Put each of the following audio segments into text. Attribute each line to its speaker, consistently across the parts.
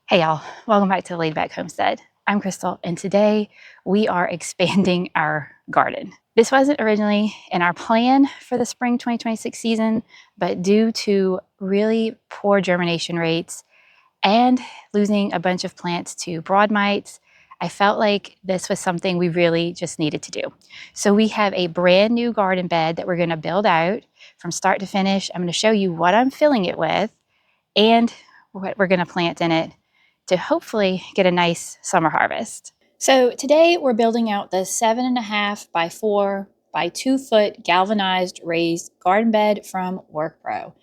Speaker 1: Hey y'all, welcome back to the Laid Back Homestead. I'm Crystal, and today we are expanding our garden. This wasn't originally in our plan for the spring 2026 season, but due to really poor germination rates and losing a bunch of plants to broad mites, I felt like this was something we really just needed to do. So we have a brand new garden bed that we're going to build out from start to finish. I'm going to show you what I'm filling it with and what we're going to plant in it to hopefully get a nice summer harvest. So today we're building out the 7.5 by 4 by 2 foot galvanized raised garden bed from WorkPro.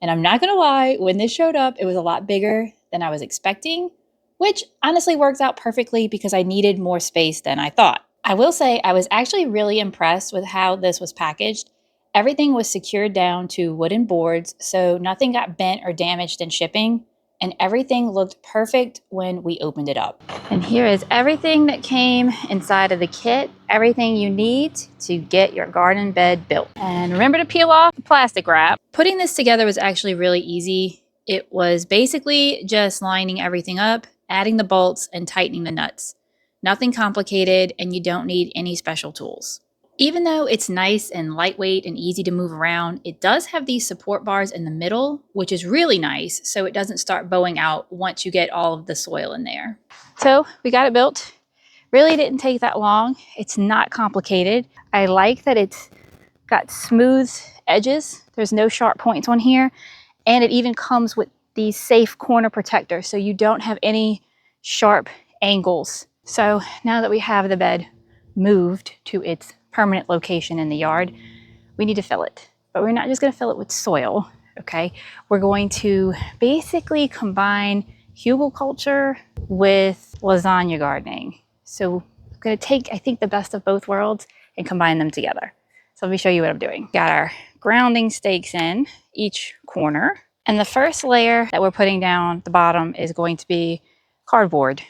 Speaker 1: And I'm not gonna lie, when this showed up, it was a lot bigger than I was expecting, which honestly works out perfectly because I needed more space than I thought. I will say I was actually really impressed with how this was packaged. Everything was secured down to wooden boards, so nothing got bent or damaged in shipping, and everything looked perfect when we opened it up. And here is everything that came inside of the kit, everything you need to get your garden bed built. And remember to peel off the plastic wrap. Putting this together was actually really easy. It was basically just lining everything up, adding the bolts, and tightening the nuts. Nothing complicated, and you don't need any special tools. Even though it's nice and lightweight and easy to move around, it does have these support bars in the middle, which is really nice so it doesn't start bowing out once you get all of the soil in there. So we got it built. Really didn't take that long. It's not complicated. I like that it's got smooth edges. There's no sharp points on here. And it even comes with these safe corner protectors so you don't have any sharp angles. So now that we have the bed moved to its permanent location in the yard, we need to fill it. But we're not just going to fill it with soil, okay? We're going to basically combine Hugelkultur with lasagna gardening. So I'm going to take, I think, the best of both worlds and combine them together. So let me show you what I'm doing. Got our grounding stakes in each corner. And the first layer that we're putting down the bottom is going to be cardboard.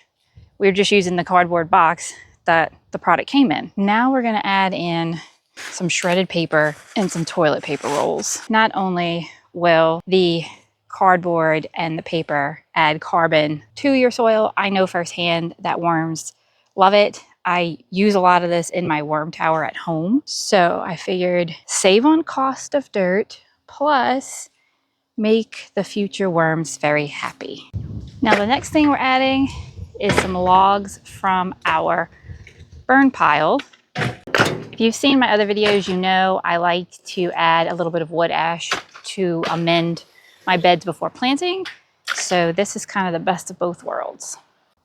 Speaker 1: We're just using the cardboard box that the product came in. Now we're gonna add in some shredded paper and some toilet paper rolls. Not only will the cardboard and the paper add carbon to your soil, I know firsthand that worms love it. I use a lot of this in my worm tower at home. So I figured save on cost of dirt, plus make the future worms very happy. Now the next thing we're adding is some logs from our burn pile. If you've seen my other videos, you know I like to add a little bit of wood ash to amend my beds before planting. So this is kind of the best of both worlds.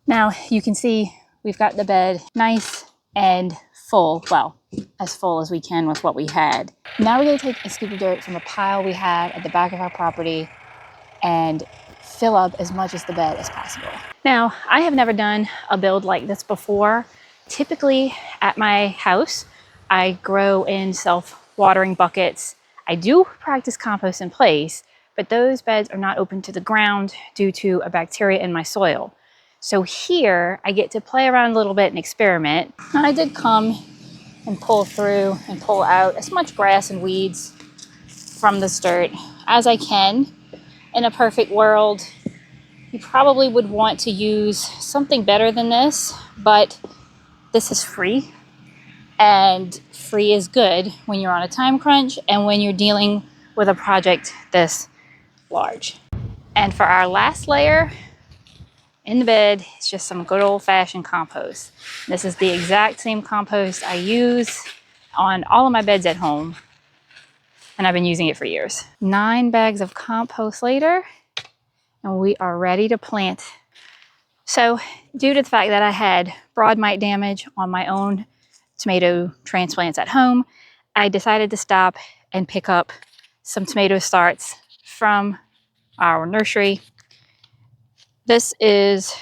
Speaker 1: Now you can see we've got the bed nice and full. Well, as full as we can with what we had. Now we're going to take a scoop of dirt from a pile we had at the back of our property and fill up as much as the bed as possible. Now, I have never done a build like this before. Typically at my house, I grow in self-watering buckets. I do practice compost in place, but those beds are not open to the ground due to a bacteria in my soil. So here I get to play around a little bit and experiment. And I did come and pull through and pull out as much grass and weeds from this dirt as I can. In a perfect world, you probably would want to use something better than this, but this is free, and free is good when you're on a time crunch and when you're dealing with a project this large. And for our last layer in the bed, it's just some good old-fashioned compost. This is the exact same compost I use on all of my beds at home, and I've been using it for years. 9 bags of compost later, and we are ready to plant. So due to the fact that I had broad mite damage on my own tomato transplants at home, I decided to stop and pick up some tomato starts from our nursery. This is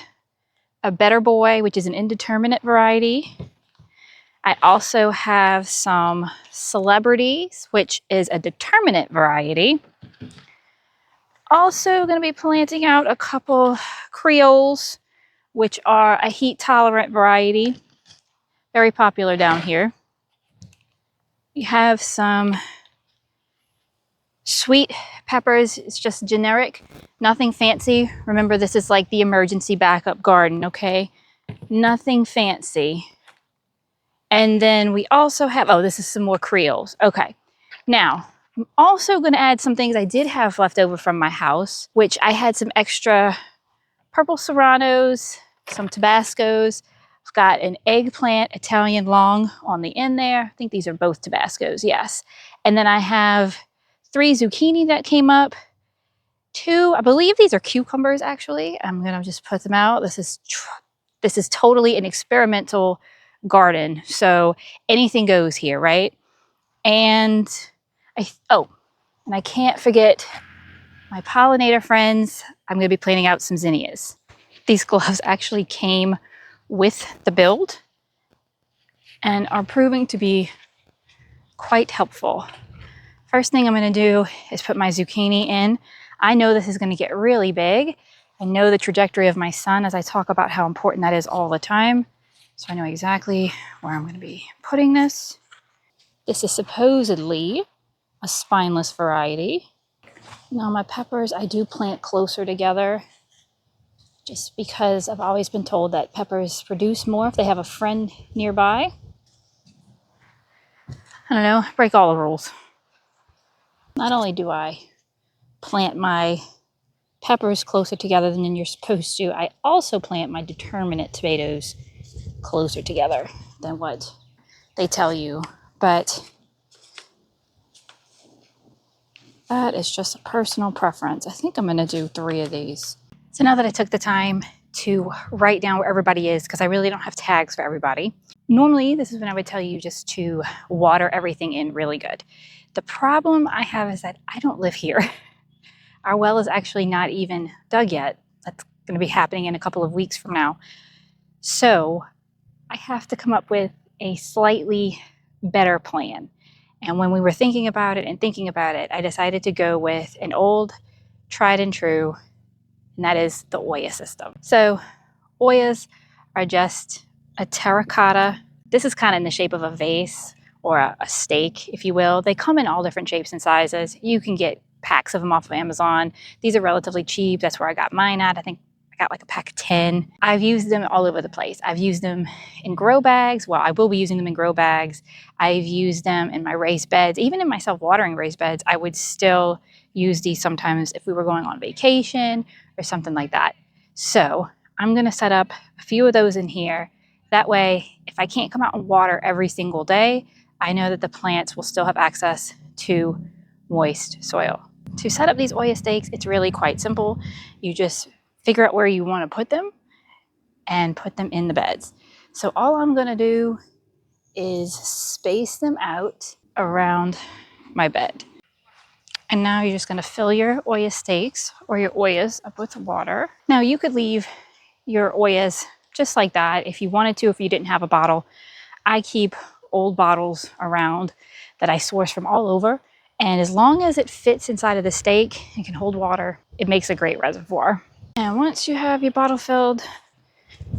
Speaker 1: a Better Boy, which is an indeterminate variety. I also have some Celebrities, which is a determinate variety. Also going to be planting out a couple Creoles, which are a heat-tolerant variety. Very popular down here. We have some Sweet peppers, it's just generic, nothing fancy. Remember, this is like the emergency backup garden, okay? Nothing fancy. And then we also have, oh, this is some more Creoles. Okay. Now, I'm also going to add some things I did have left over from my house, which I had some extra purple serranos, some Tabascos. I've got an eggplant Italian long on the end there. I think these are both Tabascos, yes. And then I have 3 zucchini that came up. 2, I believe these are cucumbers actually. I'm going to just put them out. This is totally an experimental garden, so anything goes here, right? And and I can't forget my pollinator friends. I'm going to be planting out some zinnias. These gloves actually came with the build and are proving to be quite helpful. First thing I'm going to do is put my zucchini in. I know this is going to get really big. I know the trajectory of my son as I talk about how important that is all the time. So I know exactly where I'm going to be putting this. This is supposedly a spineless variety. Now my peppers, I do plant closer together just because I've always been told that peppers produce more if they have a friend nearby. I don't know, break all the rules. Not only do I plant my peppers closer together than you're supposed to, I also plant my determinate tomatoes closer together than what they tell you. But that is just a personal preference. I think I'm going to do 3 of these. So now that I took the time to write down where everybody is, because I really don't have tags for everybody. Normally, this is when I would tell you just to water everything in really good. The problem I have is that I don't live here. Our well is actually not even dug yet. That's going to be happening in a couple of weeks from now. So I have to come up with a slightly better plan. And when we were thinking about it, I decided to go with an old, tried and true, and that is the Olla system. So Ollas are just a terracotta. This is kind of in the shape of a vase or a stake, if you will. They come in all different shapes and sizes. You can get packs of them off of Amazon. These are relatively cheap. That's where I got mine at. I think I got like a pack of 10. I've used them all over the place. I've used them in grow bags. Well, I will be using them in grow bags. I've used them in my raised beds. Even in my self-watering raised beds, I would still use these sometimes if we were going on vacation or something like that. So I'm going to set up a few of those in here. That way, if I can't come out and water every single day, I know that the plants will still have access to moist soil. To set up these Olla stakes, it's really quite simple. You just figure out where you want to put them and put them in the beds. So all I'm going to do is space them out around my bed. And now you're just going to fill your Olla stakes or your Ollas up with water. Now you could leave your Ollas just like that if you wanted to, if you didn't have a bottle. I keep old bottles around that I source from all over. And as long as it fits inside of the stake and can hold water, it makes a great reservoir. And once you have your bottle filled,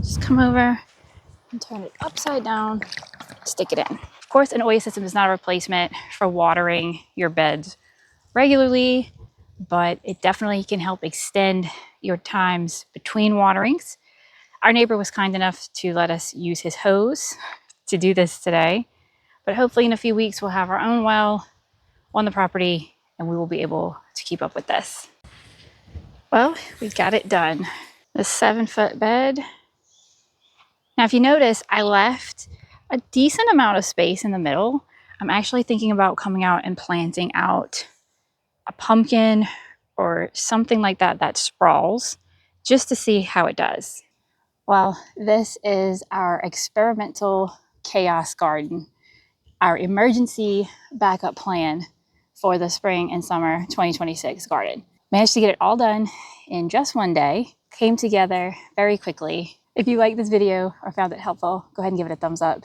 Speaker 1: just come over and turn it upside down, stick it in. Of course, an Olla system is not a replacement for watering your beds regularly, but it definitely can help extend your times between waterings. Our neighbor was kind enough to let us use his hose to do this today, but hopefully in a few weeks we'll have our own well on the property and we will be able to keep up with this. Well, we got it done. The 7-foot bed. Now, if you notice, I left a decent amount of space in the middle. I'm actually thinking about coming out and planting out a pumpkin or something like that that sprawls just to see how it does. Well, this is our experimental chaos garden, our emergency backup plan for the spring and summer 2026 garden. Managed to get it all done in just one day. Came together very quickly. If you like this video or found it helpful, go ahead and give it a thumbs up.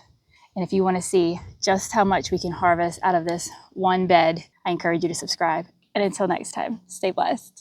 Speaker 1: And if you want to see just how much we can harvest out of this one bed, I encourage you to subscribe. And until next time, stay blessed.